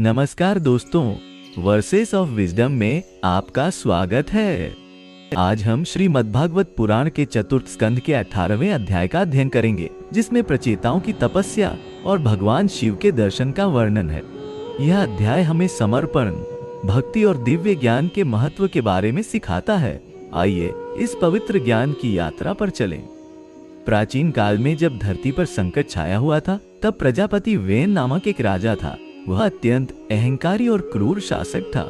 नमस्कार दोस्तों, versus of wisdom में आपका स्वागत है। आज हम श्रीमद्भागवत पुराण के चतुर्थ स्कंध के 18वें अध्याय का अध्ययन करेंगे, जिसमें प्रचेताओं की तपस्या और भगवान शिव के दर्शन का वर्णन है। यह अध्याय हमें समर्पण, भक्ति और दिव्य ज्ञान के महत्व के बारे में सिखाता है। आइए इस पवित्र ज्ञान की यात्रा पर चलें। प्राचीन काल में जब धरती पर संकट छाया हुआ था, तब प्रजापति वेन नामक एक राजा था। वह अत्यंत अहंकारी और क्रूर शासक था।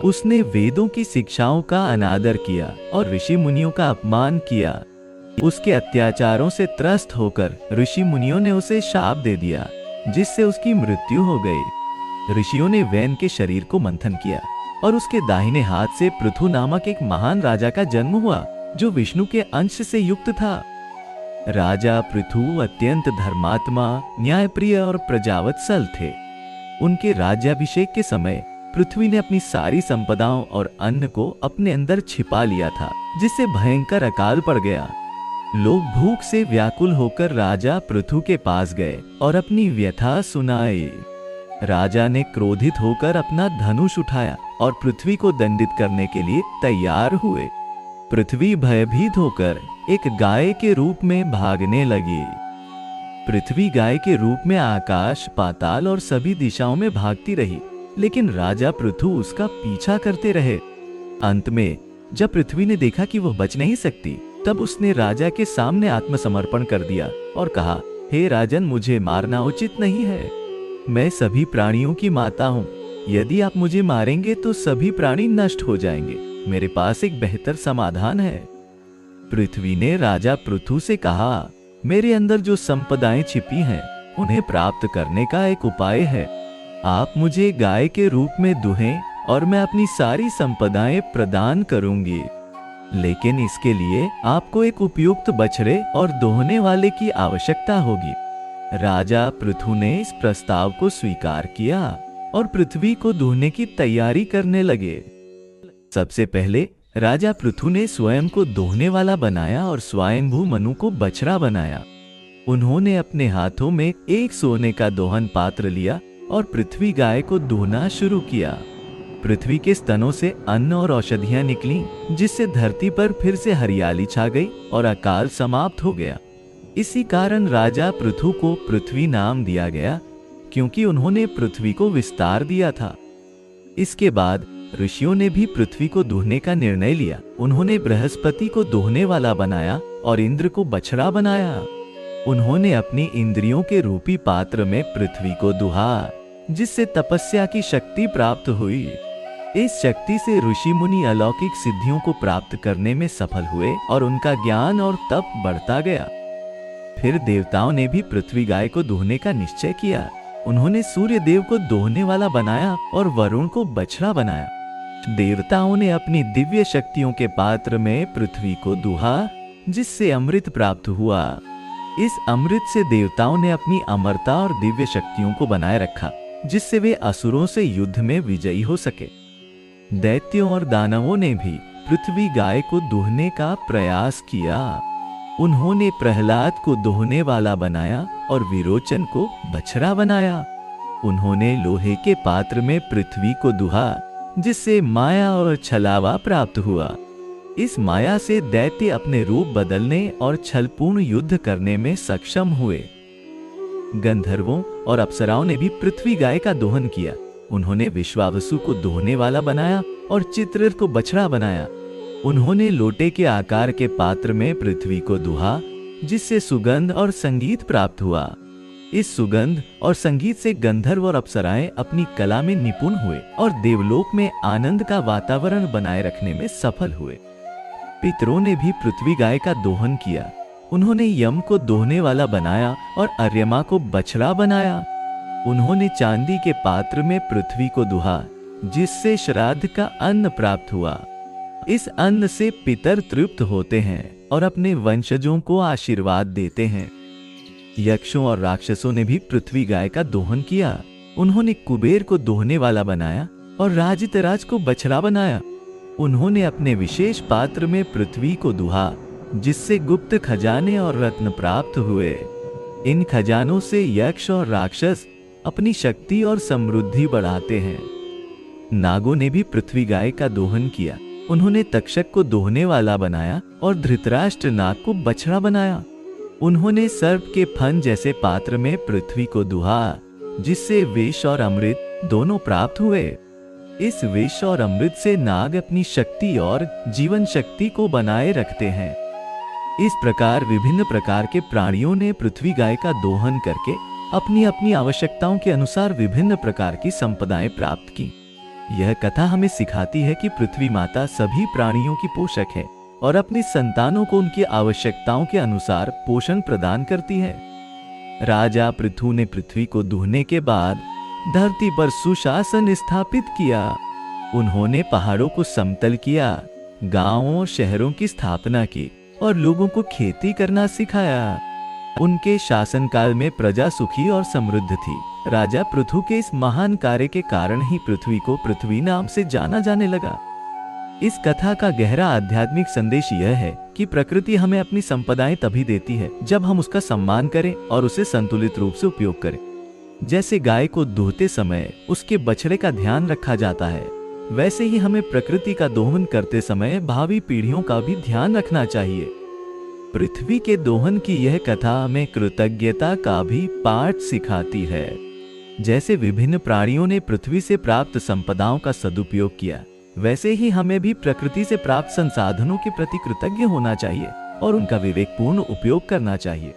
उसने वेदों की शिक्षाओं का अनादर किया और ऋषि मुनियों का अपमान किया। उसके अत्याचारों से त्रस्त होकर ऋषि मुनियों ने उसे शाप दे दिया, जिससे उसकी मृत्यु हो गई। ऋषियों ने वैन के शरीर को मंथन किया और उसके दाहिने हाथ से पृथु नामक एक महान राजा का जन्म हुआ, जो विष्णु के अंश से युक्त था। राजा पृथु अत्यंत धर्मात्मा, न्यायप्रिय और प्रजावत्सल थे। उनके राज्याभिषेक के समय पृथ्वी ने अपनी सारी संपदाओं और अन्न को अपने अंदर छिपा लिया था, जिससे भयंकर अकाल पड़ गया। लोग भूख से व्याकुल होकर राजा पृथु के पास गए और अपनी व्यथा सुनाई। राजा ने क्रोधित होकर अपना धनुष उठाया और पृथ्वी को दंडित करने के लिए तैयार हुए। पृथ्वी भयभीत होकर एक गाय के रूप में भागने लगी। पृथ्वी गाय के रूप में आकाश, पाताल और सभी दिशाओं में भागती रही, लेकिन राजा पृथु उसका पीछा करते रहे। अंत में जब पृथ्वी ने देखा कि वह बच नहीं सकती, तब उसने राजा के सामने आत्मसमर्पण कर दिया और कहा, हे राजन, मुझे मारना उचित नहीं है। मैं सभी प्राणियों की माता हूँ। यदि आप मुझे मारेंगे तो सभी प्राणी नष्ट हो जाएंगे। मेरे पास एक बेहतर समाधान है। पृथ्वी ने राजा पृथु से कहा, मेरे अंदर जो संपदाएं छिपी हैं, उन्हें प्राप्त करने का एक उपाय है। आप मुझे गाय के रूप में दुहें और मैं अपनी सारी संपदाएं प्रदान करूंगी। लेकिन इसके लिए आपको एक उपयुक्त बछड़े और दोहने वाले की आवश्यकता होगी। राजा पृथु ने इस प्रस्ताव को स्वीकार किया और पृथ्वी को दुहने की तैयारी करने लगे। सबसे पहले राजा पृथु ने स्वयं को दोहने वाला बनाया और स्वयंभू मनु को बछड़ा बनाया। उन्होंने अपने हाथों में एक सोने का दोहन पात्र लिया और पृथ्वी गाय को दोहना शुरू किया। पृथ्वी के स्तनों से अन्न और औषधियां निकली, जिससे धरती पर फिर से हरियाली छा गई और अकाल समाप्त हो गया। इसी कारण राजा पृथु को पृथ्वी नाम दिया गया, क्योंकि उन्होंने पृथ्वी को विस्तार दिया था। इसके बाद ऋषियों ने भी पृथ्वी को दोहने का निर्णय लिया। उन्होंने बृहस्पति को दोहने वाला बनाया और इंद्र को बछड़ा बनाया। उन्होंने अपनी इंद्रियों के रूपी पात्र में पृथ्वी को दुहा, जिससे तपस्या की शक्ति प्राप्त हुई। इस शक्ति से ऋषि मुनि अलौकिक सिद्धियों को प्राप्त करने में सफल हुए और उनका ज्ञान और तप बढ़ता गया। फिर देवताओं ने भी पृथ्वी गाय को दोहने का निश्चय किया। उन्होंने सूर्य देव को दोहने वाला बनाया और वरुण को बछड़ा बनाया। देवताओं ने अपनी दिव्य शक्तियों के पात्र में पृथ्वी को दुहा, जिससे अमृत प्राप्त हुआ। इस अमृत से देवताओं ने अपनी अमरता और दिव्य शक्तियों को बनाए रखा, जिससे वे असुरों से युद्ध में विजयी हो सके। दैत्यों और दानवों ने भी पृथ्वी गाय को दोहने का प्रयास किया। उन्होंने प्रहलाद को दोहने वाला बनाया और विरोचन को बछड़ा बनाया। उन्होंने लोहे के पात्र में पृथ्वी को दुहा, जिससे माया और छलावा प्राप्त हुआ। इस माया से दैत्य अपने रूप बदलने और छलपूर्ण युद्ध करने में सक्षम हुए। गंधर्वों और अप्सराओं ने भी पृथ्वी गाय का दोहन किया। उन्होंने विश्वावसु को दोहने वाला बनाया और चित्ररथ को बछड़ा बनाया। उन्होंने लोटे के आकार के पात्र में पृथ्वी को दुहा, जिससे सुगंध और संगीत प्राप्त हुआ। इस सुगंध और संगीत से गंधर्व और अप्सराएं अपनी कला में निपुण हुए और देवलोक में आनंद का वातावरण बनाए रखने में सफल हुए। पितरों ने भी पृथ्वी गाय का दोहन किया। उन्होंने यम को दोहने वाला बनाया और अर्यमा को बछड़ा बनाया। उन्होंने चांदी के पात्र में पृथ्वी को दुहा, जिससे श्राद्ध का अन्न प्राप्त हुआ। इस अन्न से पितर तृप्त होते हैं और अपने वंशजों को आशीर्वाद देते हैं। यक्षों और राक्षसों ने भी पृथ्वी गाय का दोहन किया। उन्होंने कुबेर को दोहने वाला बनाया और राजितराज को बछड़ा बनाया। उन्होंने अपने विशेष पात्र में पृथ्वी को दुहा, जिससे गुप्त खजाने और रत्न प्राप्त हुए। इन खजानों से यक्ष और राक्षस अपनी शक्ति और समृद्धि बढ़ाते हैं। नागों ने भी पृथ्वी गाय का दोहन किया। उन्होंने तक्षक को दोहने वाला बनाया और धृतराष्ट्र नाग को बछड़ा बनाया। उन्होंने सर्प के फन जैसे पात्र में पृथ्वी को दुहा, जिससे विष और अमृत दोनों प्राप्त हुए। इस विष और अमृत से नाग अपनी शक्ति और जीवन शक्ति को बनाए रखते हैं। इस प्रकार विभिन्न प्रकार के प्राणियों ने पृथ्वी गाय का दोहन करके अपनी अपनी आवश्यकताओं के अनुसार विभिन्न प्रकार की संपदाएं प्राप्त की। यह कथा हमें सिखाती है कि पृथ्वी माता सभी प्राणियों की पोषक है और अपनी संतानों को उनकी आवश्यकताओं के अनुसार पोषण प्रदान करती है। राजा पृथु ने पृथ्वी को दुहने के बाद धरती पर सुशासन स्थापित किया। उन्होंने पहाड़ों को समतल किया, गांवों और शहरों की स्थापना की और लोगों को खेती करना सिखाया। उनके शासनकाल में प्रजा सुखी और समृद्ध थी। राजा पृथु के इस महान कार्य के कारण ही पृथ्वी को पृथ्वी नाम से जाना जाने लगा। इस कथा का गहरा आध्यात्मिक संदेश यह है कि प्रकृति हमें अपनी संपदाएं तभी देती है जब हम उसका सम्मान करें और उसे संतुलित रूप से उपयोग करें। जैसे गाय को दूहते समय उसके बछड़े का ध्यान रखा जाता है, वैसे ही हमें प्रकृति का दोहन करते समय भावी पीढ़ियों का भी ध्यान रखना चाहिए। पृथ्वी के दोहन की यह कथा हमें कृतज्ञता का भी पाठ सिखाती है। जैसे विभिन्न प्राणियों ने पृथ्वी से प्राप्त संपदाओं का सदुपयोग किया, वैसे ही हमें भी प्रकृति से प्राप्त संसाधनों के प्रति कृतज्ञ होना चाहिए और उनका विवेकपूर्ण उपयोग करना चाहिए।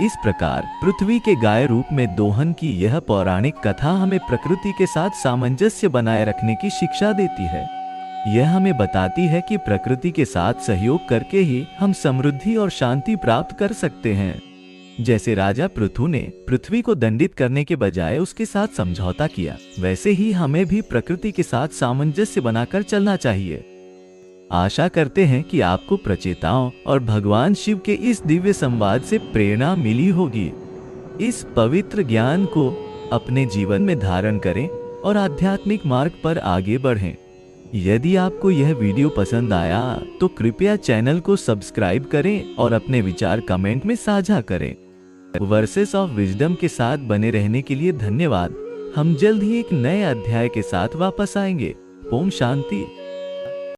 इस प्रकार पृथ्वी के गाय रूप में दोहन की यह पौराणिक कथा हमें प्रकृति के साथ सामंजस्य बनाए रखने की शिक्षा देती है। यह हमें बताती है कि प्रकृति के साथ सहयोग करके ही हम समृद्धि और शांति प्राप्त कर सकते हैं। जैसे राजा पृथु ने पृथ्वी को दंडित करने के बजाय उसके साथ समझौता किया, वैसे ही हमें भी प्रकृति के साथ सामंजस्य बनाकर चलना चाहिए। आशा करते हैं कि आपको प्रचेताओं और भगवान शिव के इस दिव्य संवाद से प्रेरणा मिली होगी। इस पवित्र ज्ञान को अपने जीवन में धारण करें और आध्यात्मिक मार्ग पर आगे बढ़ें। यदि आपको यह वीडियो पसंद आया तो कृपया चैनल को सब्सक्राइब करें और अपने विचार कमेंट में साझा करें। वर्सेस ऑफ विजडम के साथ बने रहने के लिए धन्यवाद। हम जल्द ही एक नए अध्याय के साथ वापस आएंगे। ओम शांति।